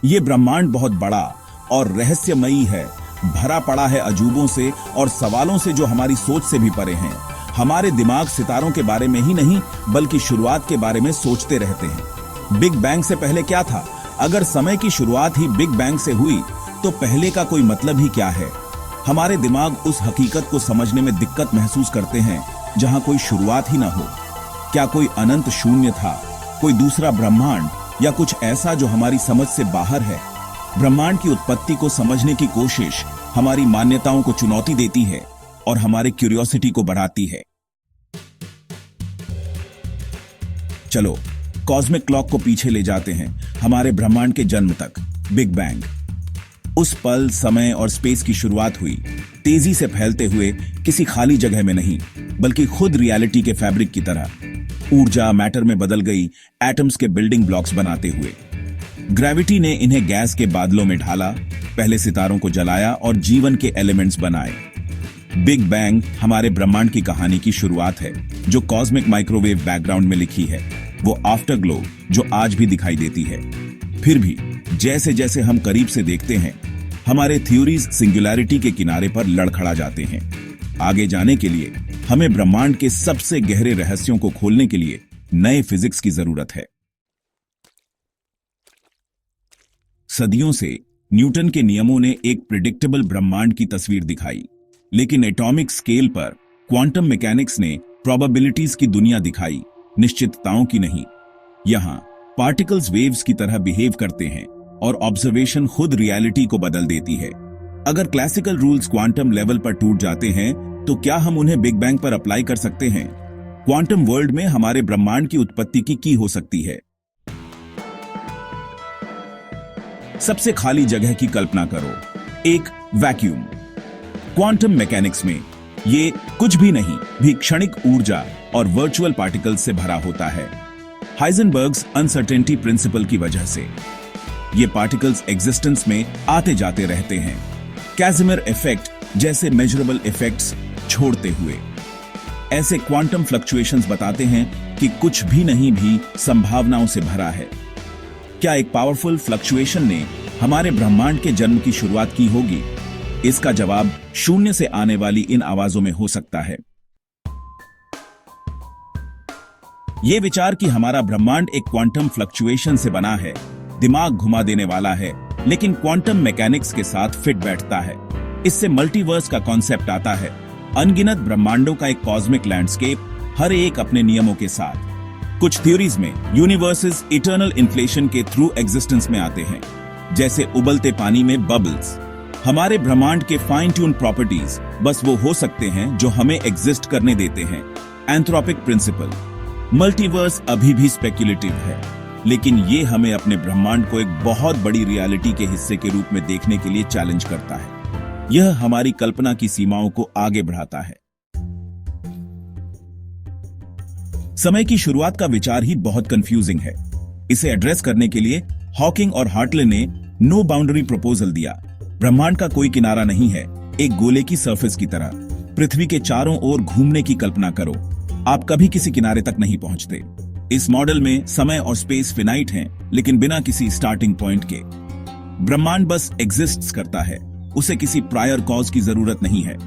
ये ब्रह्मांड बहुत बड़ा और रहस्यमयी है, भरा पड़ा है अजूबों से और सवालों से जो हमारी सोच से भी परे हैं। हमारे दिमाग सितारों के बारे में ही नहीं बल्कि शुरुआत के बारे में सोचते रहते हैं। बिग बैंग से पहले क्या था? अगर समय की शुरुआत ही बिग बैंग से हुई तो पहले का कोई मतलब ही क्या है? हमारे दिमाग उस हकीकत को समझने में दिक्कत महसूस करते हैं जहां कोई शुरुआत ही ना हो। क्या कोई अनंत शून्य था, कोई दूसरा ब्रह्मांड, या कुछ ऐसा जो हमारी समझ से बाहर है? ब्रह्मांड की उत्पत्ति को समझने की कोशिश हमारी मान्यताओं को चुनौती देती है और हमारे क्यूरियोसिटी को बढ़ाती है। चलो कॉस्मिक क्लॉक को पीछे ले जाते हैं, हमारे ब्रह्मांड के जन्म तक, बिग बैंग। उस पल समय और स्पेस की शुरुआत हुई, तेजी से फैलते हुए, किसी खाली जगह में नहीं बल्कि खुद रियलिटी के फैब्रिक की तरह। ऊर्जा मैटर में बदल गई, एटम्स के बिल्डिंग ब्लॉक्स बनाते हुए। ग्रेविटी ने इन्हें गैस के बादलों में ढाला, पहले सितारों को जलाया और जीवन के एलिमेंट्स बनाए। बिग बैंग हमारे ब्रह्मांड की कहानी की शुरुआत है, जो कॉस्मिक माइक्रोवेव बैकग्राउंड में लिखी है, वो आफ्टर ग्लो जो आज भी दिखाई देती है। फिर भी जैसे जैसे हम करीब से देखते हैं, हमारे थ्योरीज सिंगुलैरिटी के किनारे पर लड़खड़ा जाते हैं। आगे जाने के लिए हमें ब्रह्मांड के सबसे गहरे रहस्यों को खोलने के लिए नए फिजिक्स की जरूरत है। सदियों से न्यूटन के नियमों ने एक प्रिडिक्टेबल ब्रह्मांड की तस्वीर दिखाई, लेकिन एटॉमिक स्केल पर क्वांटम मैकेनिक्स ने प्रोबेबिलिटीज की दुनिया दिखाई, निश्चितताओं की नहीं। यहां पार्टिकल्स वेव्स की तरह बिहेव करते हैं और ऑब्जर्वेशन खुद रियलिटी को बदल देती है। अगर क्लासिकल रूल्स क्वांटम लेवल पर टूट जाते हैं तो क्या हम उन्हें बिग बैंग पर अप्लाई कर सकते हैं? क्वांटम वर्ल्ड में हमारे ब्रह्मांड की उत्पत्ति की हो सकती है। सबसे खाली जगह की कल्पना करो, एक वैक्यूम। क्वांटम मैकेनिक्स में ये कुछ भी नहीं भी क्षणिक ऊर्जा और वर्चुअल पार्टिकल्स से भरा होता है। हाइजेनबर्ग्स अनसर्टेनिटी प्रिंसिपल की वजह से ये पार्टिकल्स एग्जिस्टेंस में आते जाते रहते हैं, कैसिमिर इफेक्ट जैसे मेजरेबल इफेक्ट्स छोड़ते हुए। ऐसे क्वांटम फ्लक्चुएशंस बताते हैं कि कुछ भी नहीं भी संभावनाओं से भरा है। क्या एक पावरफुल फ्लक्चुएशन ने हमारे ब्रह्मांड के जन्म की शुरुआत की होगी? इसका जवाब शून्य से आने वाली इन आवाजों में हो सकता है। यह विचार कि हमारा ब्रह्मांड एक क्वांटम फ्लक्चुएशन से बना है, दिमाग घुमा देने वाला है, लेकिन क्वांटम मैकेनिक्स के साथ फिट बैठता है। इससे मल्टीवर्स का कॉन्सेप्ट आता है, अनगिनत ब्रह्मांडों का एक कॉस्मिक लैंडस्केप, हर एक अपने नियमों के साथ। कुछ थ्योरीज में यूनिवर्सेस इटर्नल इन्फ्लेशन के थ्रू एग्जिस्टेंस में आते हैं, जैसे उबलते पानी में बबल्स। हमारे ब्रह्मांड के फाइन ट्यून प्रॉपर्टीज बस वो हो सकते हैं जो हमें एग्जिस्ट करने देते हैं। Anthropic principle. मल्टीवर्स अभी भी स्पेक्युलेटिव है, लेकिन ये हमें अपने ब्रह्मांड को एक बहुत बड़ी रियलिटी के हिस्से के रूप में देखने के लिए चैलेंज करता है। यह हमारी कल्पना की सीमाओं को आगे बढ़ाता है। समय की शुरुआत का विचार ही बहुत कंफ्यूजिंग है। इसे एड्रेस करने के लिए हॉकिंग और हार्टले ने नो बाउंड्री प्रपोजल दिया। ब्रह्मांड का कोई किनारा नहीं है, एक गोले की सरफेस की तरह। पृथ्वी के चारों ओर घूमने की कल्पना करो, आप कभी किसी किनारे तक नहीं पहुंचते। इस मॉडल में समय और स्पेस फिनाइट हैं, लेकिन बिना किसी स्टार्टिंग पॉइंट के। ब्रह्मांड बस एग्जिस्ट्स करता है, उसे किसी प्रायर कॉज की जरूरत नहीं है।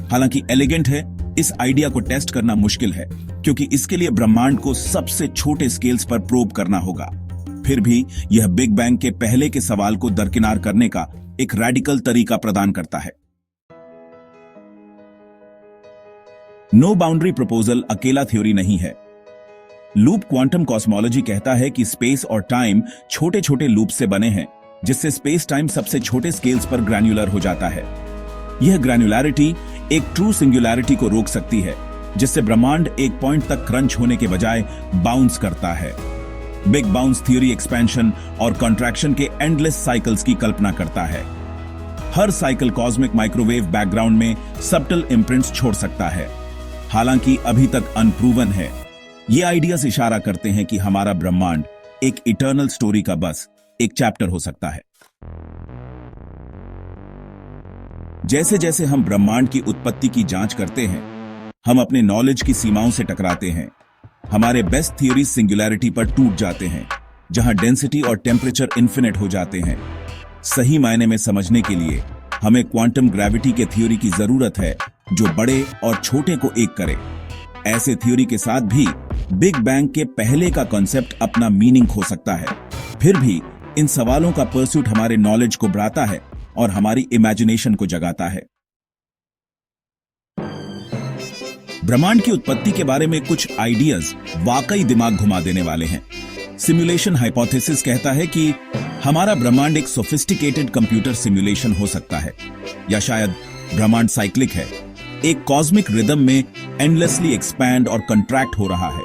हालांकि एलिगेंट है, इस आइडिया को टेस्ट करना मुश्किल है, क्योंकि इसके लिए ब्रह्मांड को सबसे छोटे स्केल्स पर प्रोब करना होगा। फिर भी यह बिग बैंग के पहले के सवाल को दरकिनार करने का एक रैडिकल तरीका प्रदान करता है। नो बाउंड्री प्रपोजल अकेला थ्योरी नहीं है। लूप क्वांटम कॉस्मोलॉजी कहता है कि स्पेस और टाइम छोटे छोटे लूप से बने हैं, जिससे स्पेस टाइम सबसे छोटे स्केल्स पर ग्रैन्युलर हो जाता है। यह ग्रैन्युलैरिटी एक ट्रू सिंगुलैरिटी को रोक सकती है, जिससे ब्रह्मांड एक पॉइंट तक क्रंच होने के बजाय बाउंस करता है। बिग बाउंस थ्योरी एक्सपेंशन और कॉन्ट्रैक्शन के एंडलेस साइकिल्स की कल्पना करता है। हर साइकिल कॉस्मिक माइक्रोवेव बैकग्राउंड में सबटल इम्प्रिंट्स छोड़ सकता है, हालांकि अभी तक अनप्रूवन है। ये आइडियाज इशारा करते हैं कि हमारा ब्रह्मांड एक इटर्नल स्टोरी का बस एक चैप्टर हो सकता है। जैसे जैसे हम ब्रह्मांड की उत्पत्ति की जांच करते हैं, हम अपने नॉलेज की सीमाओं से टकराते हैं। हमारे बेस्ट थियरीज सिंगुलैरिटी पर टूट जाते हैं, जहां डेंसिटी और टेम्परेचर इन्फिनिट हो जाते हैं। सही मायने में समझने के लिए हमें क्वांटम ग्रेविटी के थ्योरी की जरूरत है, जो बड़े और छोटे को एक करे। ऐसे थ्योरी के साथ भी बिग बैंग के पहले का कॉन्सेप्ट अपना मीनिंग खो सकता है। फिर भी इन सवालों का परस्यूट हमारे नॉलेज को बढ़ाता है और हमारी इमेजिनेशन को जगाता है। ब्रह्मांड की उत्पत्ति के बारे में कुछ आइडियाज वाकई दिमाग घुमा देने वाले हैं। सिमुलेशन हाइपोथेसिस कहता है कि हमारा ब्रह्मांड एक सोफिस्टिकेटेड कंप्यूटर सिमुलेशन हो सकता है, या शायद ब्रह्मांड साइक्लिक है, एक कॉस्मिक रिदम में एंडलेसली एक्सपैंड और कंट्रैक्ट हो रहा है।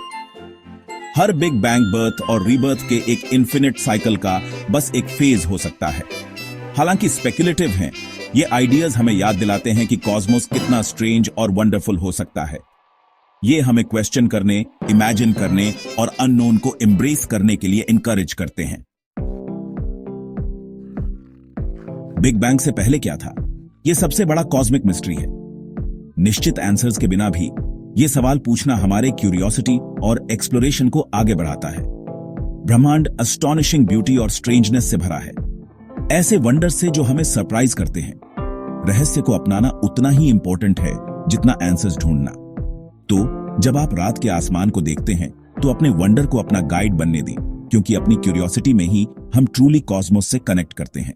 हर बिग बैंग बर्थ और रीबर्थ के एक इन्फिनिट साइकिल का बस एक फेज हो सकता है। हालांकि स्पेकुलेटिव हैं, ये आइडियाज हमें याद दिलाते हैं कि कॉस्मोस कितना स्ट्रेंज और वंडरफुल हो सकता है। ये हमें क्वेश्चन करने, इमेजिन करने और अननोन को एम्ब्रेस करने के लिए इनकरेज करते हैं। बिग बैंग से पहले क्या था? यह सबसे बड़ा कॉस्मिक मिस्ट्री है। निश्चित आंसर्स के बिना भी यह सवाल पूछना हमारे क्यूरियोसिटी और एक्सप्लोरेशन को आगे बढ़ाता है। ब्रह्मांड अस्टॉनिशिंग ब्यूटी और स्ट्रेंजनेस से भरा है, ऐसे वंडर से जो हमें सरप्राइज करते हैं। रहस्य को अपनाना उतना ही इंपॉर्टेंट है जितना आंसर्स ढूंढना। तो जब आप रात के आसमान को देखते हैं तो अपने वंडर को अपना गाइड बनने दें, क्योंकि अपनी क्यूरियोसिटी में ही हम ट्रूली कॉस्मोस से कनेक्ट करते हैं।